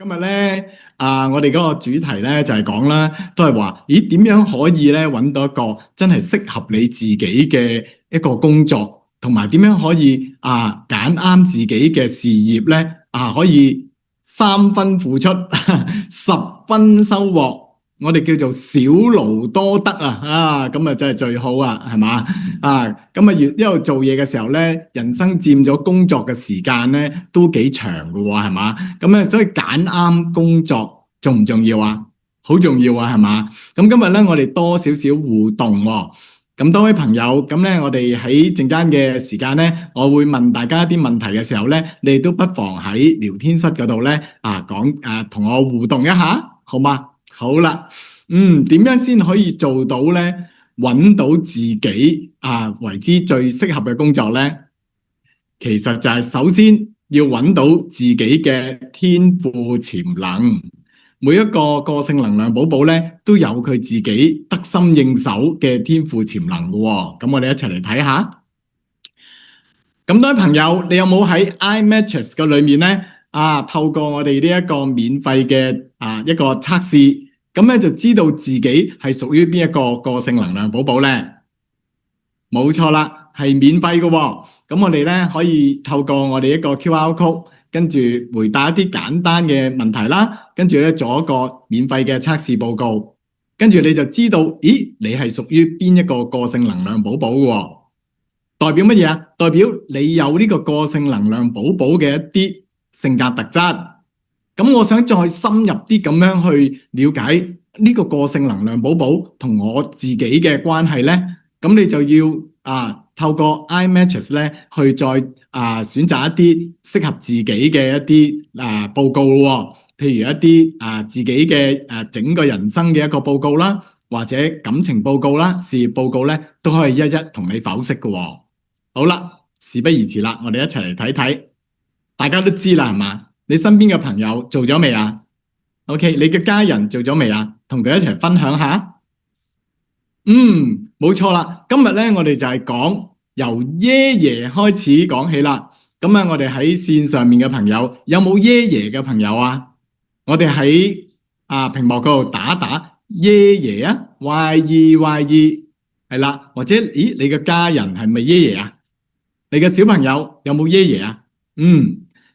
今日咧我哋嗰個主題咧就係講啦，都係話，咦，點樣可以咧揾到一個真係適合你自己嘅一個工作，同埋點樣可以揀啱自己嘅事業咧可以三分付出十分收穫，我哋叫做少勞多得咁啊真係最好啊，係嘛咁啊一路做嘢嘅時候咧，人生佔咗工作嘅時間咧都幾長㗎喎，係嘛？咁咧所以揀啱工作重唔重要啊？好重要啊，係嘛？咁今日咧我哋多少少互動喎。咁多位朋友，咁咧我哋喺陣間嘅時間咧，我會問大家一啲問題嘅時候咧，你哋都不妨喺聊天室嗰度咧同我互動一下，好嗎？好啦，點樣先可以做到咧？揾到自己為之最適合嘅工作咧？其實就係首先要揾到自己嘅天賦潛能。每一個個性能量寶寶咧，都有佢自己得心應手嘅天賦潛能嘅喎。咁我哋一齊嚟睇下。咁多位朋友，你有冇喺 iMatrix 嘅裏面咧透過我哋呢一個免費嘅一個測試，咁咧就知道自己係屬於邊一個個性能量寶寶咧？冇錯啦，係免費嘅喎。咁我哋咧可以透過我哋一個 QR code，跟住回答一啲簡單嘅問題啦，跟住咧做一個免費嘅測試報告，跟住你就知道，咦，你係屬於邊一個個性能量寶寶嘅喎？代表乜嘢啊？代表你有呢個個性能量寶寶嘅一啲性格特質。咁我想再深入啲咁樣去了解呢個個性能量寶寶同我自己嘅關係咧，咁你就要透過 iMatrix 咧去再選擇一啲適合自己嘅一啲報告咯喎，譬如一啲自己嘅整個人生嘅一個報告啦，或者感情報告啦、事業報告咧，都可以一一同你剖析嘅喎。好啦，事不宜遲啦，我哋一齊嚟睇睇。大家都知啦，係嘛？你身邊嘅朋友做咗未啊？OK，你嘅家人做咗未啊？同佢一齊分享下。冇錯啦，今日咧我哋就係講由爺爺開始講起啦。咁我哋喺線上面嘅朋友有冇爺爺嘅朋友啊？我哋喺屏幕嗰度打爺爺YEYE 係啦，或者咦，你嘅家人係咪爺爺啊？你嘅小朋友有冇爺爺啊？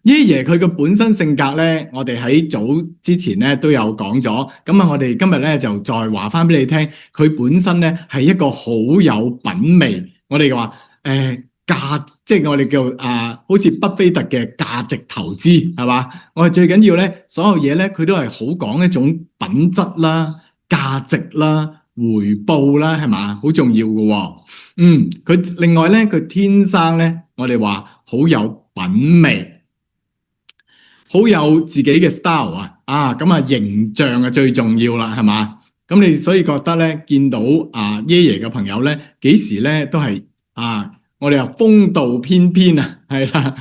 爺爺佢嘅本身性格咧，我哋喺早之前咧都有講咗。咁我哋今日咧就再話翻俾你聽，佢本身咧係一個好有品味。我哋話即係我哋叫好似巴菲特嘅價值投資係嘛？我哋最緊要咧，所有嘢咧佢都係好講一種品質啦、價值啦、回報啦，係嘛？好重要嘅喎。佢另外咧，佢天生咧，我哋話好有品味。好有自己嘅 style 咁形象最重要啦，係嘛？咁你所以覺得咧，見到爺爺嘅朋友咧，幾時咧都係我哋話風度翩翩係啦，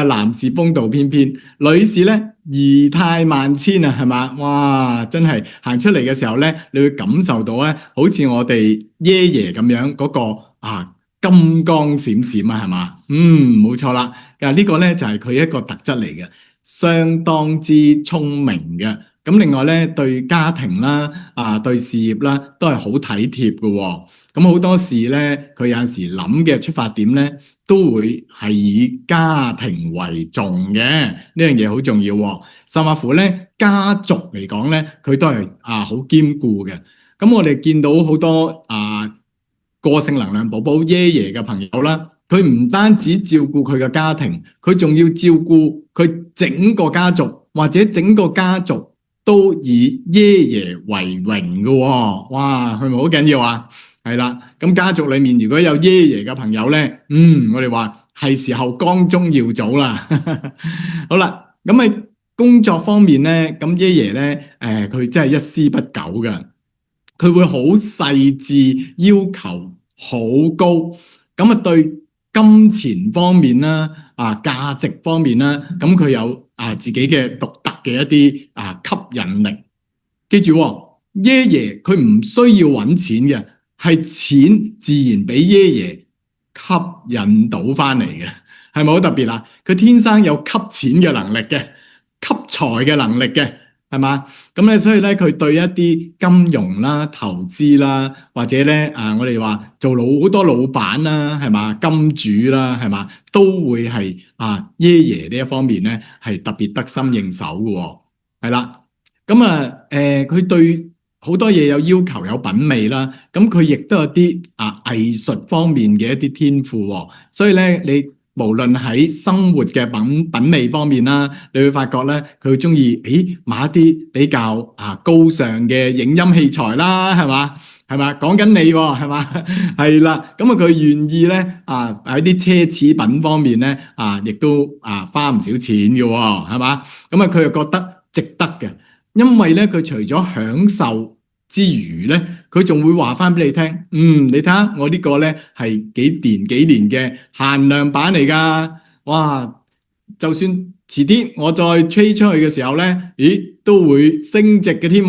男士風度翩翩，女士咧儀態萬千係嘛？哇，真係行出嚟嘅時候咧，你會感受到咧，好似我哋爺爺咁樣嗰個金光閃閃係嘛？冇錯啦，呢個咧就係佢一個特質嚟嘅。相當之聰明嘅，咁另外咧對家庭啦、對事業啦都係好體貼嘅喎。咁好多時咧，佢有陣時諗嘅出發點咧，都會係以家庭為重嘅，呢樣嘢好重要喎。甚至乎咧，家族嚟講咧，佢都係好兼顧嘅。咁我哋見到好多個性能量寶寶爺爺嘅朋友啦。佢唔單止照顧佢嘅家庭，佢仲要照顧佢整個家族，或者整個家族都以爺爺為榮嘅喎。哇，係咪好緊要啊？係啦，咁家族裏面如果有爺爺嘅朋友咧，我哋話係時候光宗耀祖啦。好啦，咁喺工作方面咧，咁爺爺咧，佢真係一絲不苟嘅，佢會好細緻，要求好高，咁對金錢方面啦，價值方面啦，咁佢有自己嘅獨特嘅一啲吸引力。記住喎，爺爺佢唔需要揾錢嘅，係錢自然俾爺爺吸引到翻嚟嘅，係咪好特別啊？佢天生有吸錢嘅能力嘅，吸財嘅能力嘅，係嘛？咁咧，所以咧，佢對一啲金融啦、投資啦，或者咧我哋話做好多老闆啦，係嘛？金主啦，係嘛？都會係爺爺呢一方面咧係特別得心應手嘅喎，係啦。咁佢對好多嘢有要求、有品味啦。咁佢亦都有啲藝術方面嘅一啲天賦喎。所以咧，你無論喺生活嘅品味方面啦，你會發覺咧，佢中意買一啲比較高尚嘅影音器材啦，係嘛？係嘛？講緊你喎，係嘛？係啦。咁佢願意咧喺啲奢侈品方面咧亦都花唔少錢嘅喎，係嘛？咁佢又覺得值得嘅。因為咧，佢除咗享受之餘咧，佢仲會話翻俾你聽，你睇下我呢個咧係幾年嘅限量版嚟㗎，哇！就算遲啲我再吹出去嘅時候咧，都會升值嘅添，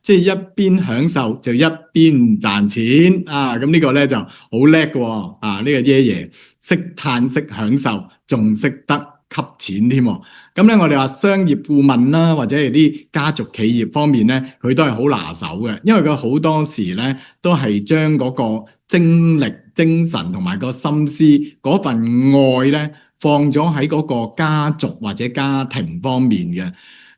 即係一邊享受就一邊賺錢咁呢個咧就好叻嘅喎，呢個爺爺識嘆識享受，仲識得吸錢添。咁咧，我哋話商業顧問啦，或者係啲家族企業方面咧，佢都係好拿手嘅，因為佢好多時咧都係將嗰個精力、精神同埋個心思嗰份愛咧，放咗喺嗰個家族或者家庭方面嘅。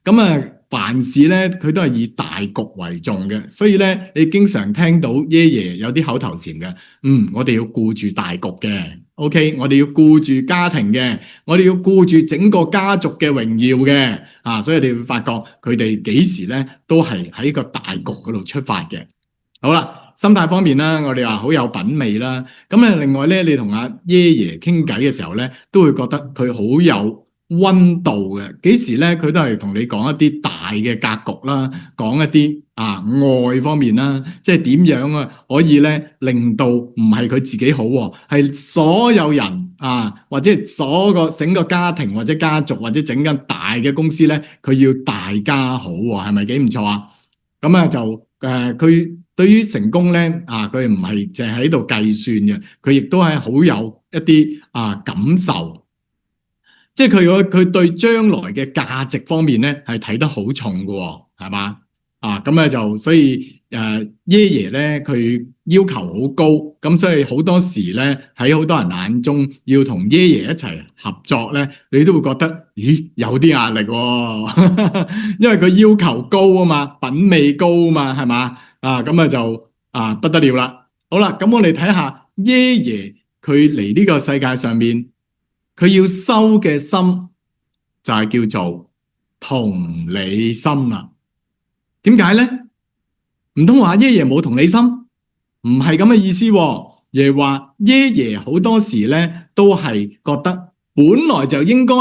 咁凡事咧佢都係以大局為重嘅，所以咧你經常聽到爺爺有啲口頭禪嘅，我哋要顧住大局嘅。OK，我哋要顧住家庭嘅，我哋要顧住整個家族嘅榮耀嘅，所以你會發覺佢哋幾時咧都係喺個大局嗰度出發嘅。好啦，心態方面啦，我哋話好有品味啦。咁另外咧，你同阿爺爺傾偈嘅時候咧，都會覺得佢好有溫度嘅。幾時咧，佢都係同你講一啲大嘅格局啦，講一啲愛方面啦，即係點樣可以咧令到唔係佢自己好，係所有人或者整個家庭或者家族或者整間大嘅公司咧，佢要大家好，係咪幾唔錯啊？咁就佢對於成功咧佢唔係淨係喺度計算嘅，佢亦都係好有一啲感受。即係佢對將來嘅價值方面咧係睇得好重嘅，係嘛？咁就所以爺爺咧佢要求好高，咁所以好多時咧喺好多人眼中要同爺爺一齊合作咧，你都會覺得有啲壓力喎，因為佢要求高啊嘛，品味高啊嘛，係嘛？咁就不得了啦。好啦，咁我哋睇下爺爺佢嚟呢個世界上面。佢要收嘅心就係叫做同理心啦。點解咧？唔通話爺爺冇同理心？唔係咁嘅意思喎。而係話爺爺好多時咧都係覺得本來就應該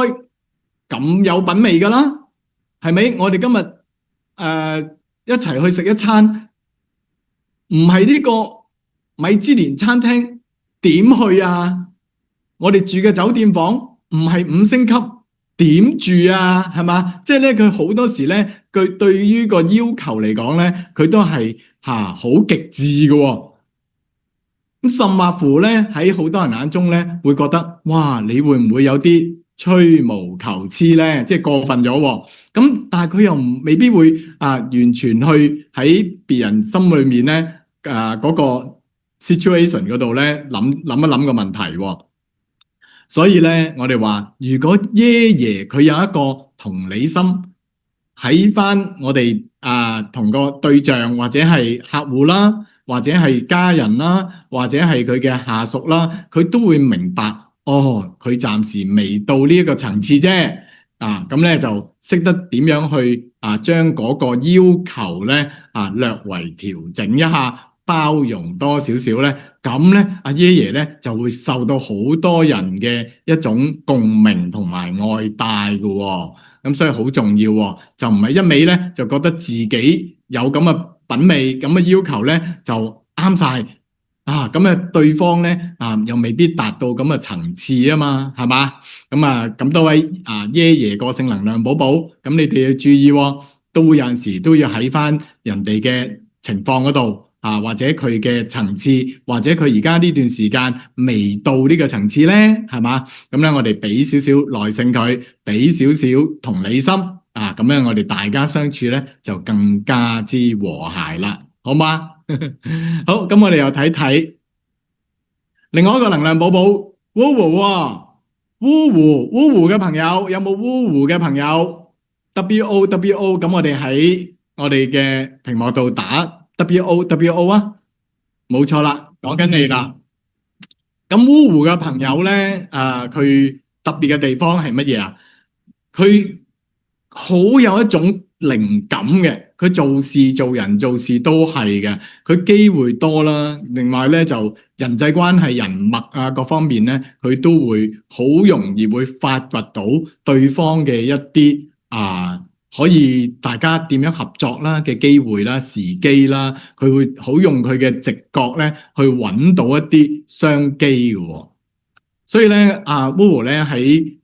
咁有品味噶啦，係咪？我哋今日一齊去食一餐，唔係呢個米芝蓮餐廳點去啊？我哋住嘅酒店房唔係5星級，點住啊？係嘛？即係咧，佢好多時咧，佢對於個要求嚟講咧，佢都係好極致嘅。咁甚或乎咧，喺好多人眼中咧，會覺得哇，你會唔會有啲吹毛求疵咧？即係過分咗。咁但係佢又未必會完全去喺別人心裏面咧嗰個 situation 嗰度咧諗一諗個問題。所以咧，我哋話，如果爺爺佢有一個同理心，喺翻我哋同個對象或者係客戶啦，或者係家人啦，或者係佢嘅下屬啦，佢都會明白，佢暫時未到呢一個層次啫。咁咧就識得點樣去將嗰個要求咧略為調整一下。包容多少少咧，咁咧阿爺爺咧就會受到好多人嘅一種共鳴同埋愛戴嘅喎，咁所以好重要喎，就唔係一味咧就覺得自己有咁嘅品味咁嘅要求咧就啱晒咁對方咧又未必達到咁嘅層次啊嘛，係嘛？咁多位爺爺個性能量寶寶，咁你哋要注意喎，都會有陣時都要喺翻人哋嘅情況嗰度。或者佢嘅層次，或者佢而家呢段時間未到呢個層次咧，係嘛？咁咧，我哋俾少少耐性佢，俾少少同理心，咁樣我哋大家相處咧就更加之和諧啦，好嗎？好，咁我哋又睇睇另外一個能量寶寶，Woo 喎，Woo 嘅朋友有冇 Woo 嘅朋友？WO，咁我哋喺我哋嘅屏幕度打 WO 啊，冇錯啦，講緊你啦。咁 Woo 嘅朋友咧，佢特別嘅地方係乜嘢啊？佢好有一種靈感嘅，佢做事做人做事都係嘅，佢機會多啦。另外咧就人際關係、人脈啊各方面咧，佢都會好容易會發掘到對方嘅一啲可以大家點樣合作啦嘅機會啦、時機啦，佢會好用佢嘅直覺咧去揾到一啲商機嘅喎。所以咧，Woo 咧喺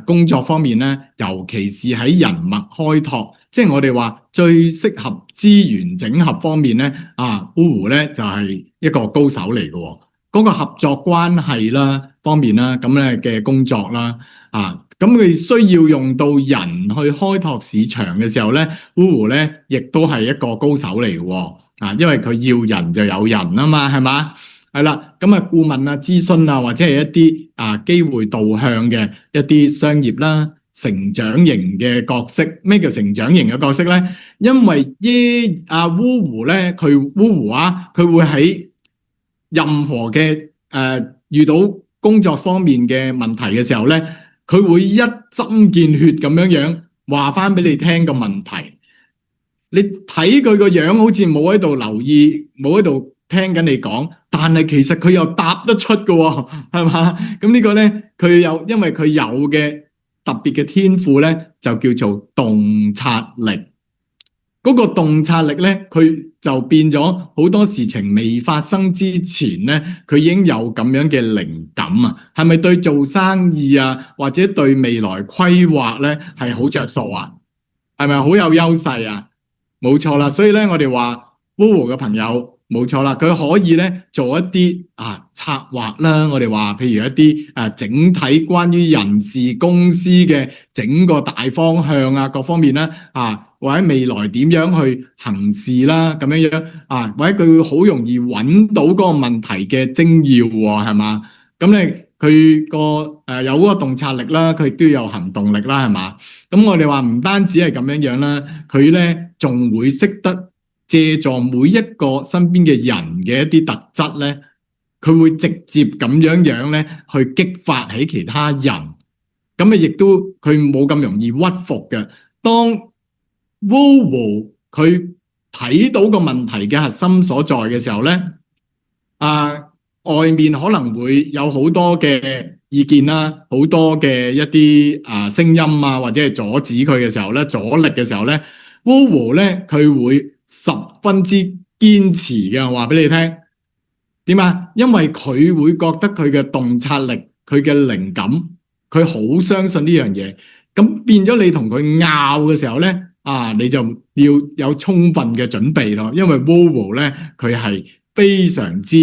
工作方面咧，尤其是喺人脈開拓，即係我哋話最適合資源整合方面咧，Woo 咧就係一個高手嚟嘅喎。嗰個合作關係啦方面啦，咁咧嘅工作啦，咁佢需要用到人去開拓市場嘅時候咧，Woo 咧亦都係一個高手嚟嘅喎，因為佢要人就有人啊嘛，係嘛？係啦，咁顧問諮詢或者係一啲機會導向嘅一啲商業啦、成長型嘅角色。咩叫成長型嘅角色咧？因為Woo 咧，佢會喺任何嘅遇到工作方面嘅問題嘅時候咧，佢會一針見血咁樣話翻俾你聽個問題。你睇佢個樣好似冇喺度留意，冇喺度聽緊你講，但係其實佢又答得出嘅喎，係嘛？咁呢個咧，因為佢有嘅特別嘅天賦咧，就叫做洞察力。嗰個洞察力咧，佢就變咗好多事情未發生之前咧，佢已經有咁樣嘅靈感啊！係咪對做生意或者對未來規劃咧係好着數啊？係咪好有優勢啊？冇錯啦，所以咧我哋話 Woo 嘅朋友冇錯啦，佢可以咧做一啲策劃啦，我哋話譬如一啲整體關於人事公司嘅整個大方向各方面啦或者未來點樣去行事啦咁樣或者佢會好容易揾到嗰個問題嘅精要喎，係嘛？咁咧佢有嗰個洞察力啦，佢亦都有行動力啦，係嘛？咁我哋話唔單止係咁樣啦，佢咧仲會識得借助每一個身邊嘅人嘅一啲特質咧，佢會直接咁樣咧去激發起其他人，咁亦都佢冇咁容易屈服嘅。當 Woo 佢睇到個問題嘅核心所在嘅時候咧，外面可能會有好多嘅意見啦，好多嘅一啲聲音或者係阻止佢嘅時候咧，阻力嘅時候咧，Woo 咧佢會十分之堅持嘅，話俾你聽。點啊？因為佢會覺得佢嘅洞察力、佢嘅靈感，佢好相信呢樣嘢。咁變咗你同佢拗嘅時候咧，你就要有充分嘅準備咯。因為 Woo 咧佢係非常之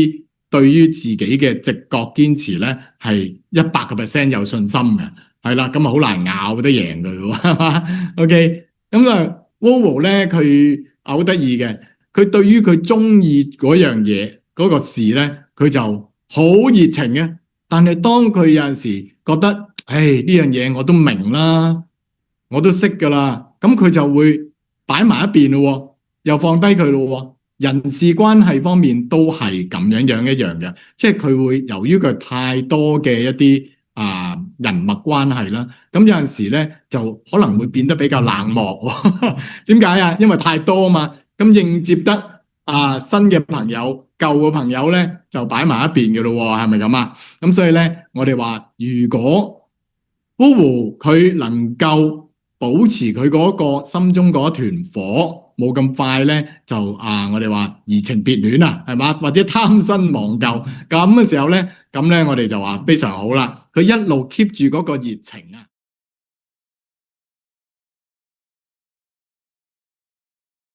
對於自己嘅直覺堅持咧係100% 有信心嘅，係啦，咁好難拗得贏佢喎，係嘛？OK，咁Woo 咧佢好得意嘅，佢對於佢中意嗰樣嘢嗰個事咧，佢就好熱情嘅。但係當佢有陣時覺得，呢樣嘢我都明啦，我都識噶啦，咁佢就會擺埋一邊咯，又放低佢咯。人事關係方面都係咁樣一樣嘅，即係佢會由於佢太多嘅一啲人脈關係啦，咁有陣時咧就可能會變得比較冷漠。點解啊？因為太多嘛，咁應接得新嘅朋友、舊嘅朋友咧就擺埋一邊嘅咯，係咪咁啊？咁所以咧，我哋話如果 Woo 佢能夠保持佢嗰個心中嗰團火，冇咁快咧就我哋話移情別戀係嘛？或者貪新忘舊咁嘅時候咧，咁咧我哋就話非常好啦。佢一路 keep 住嗰個熱情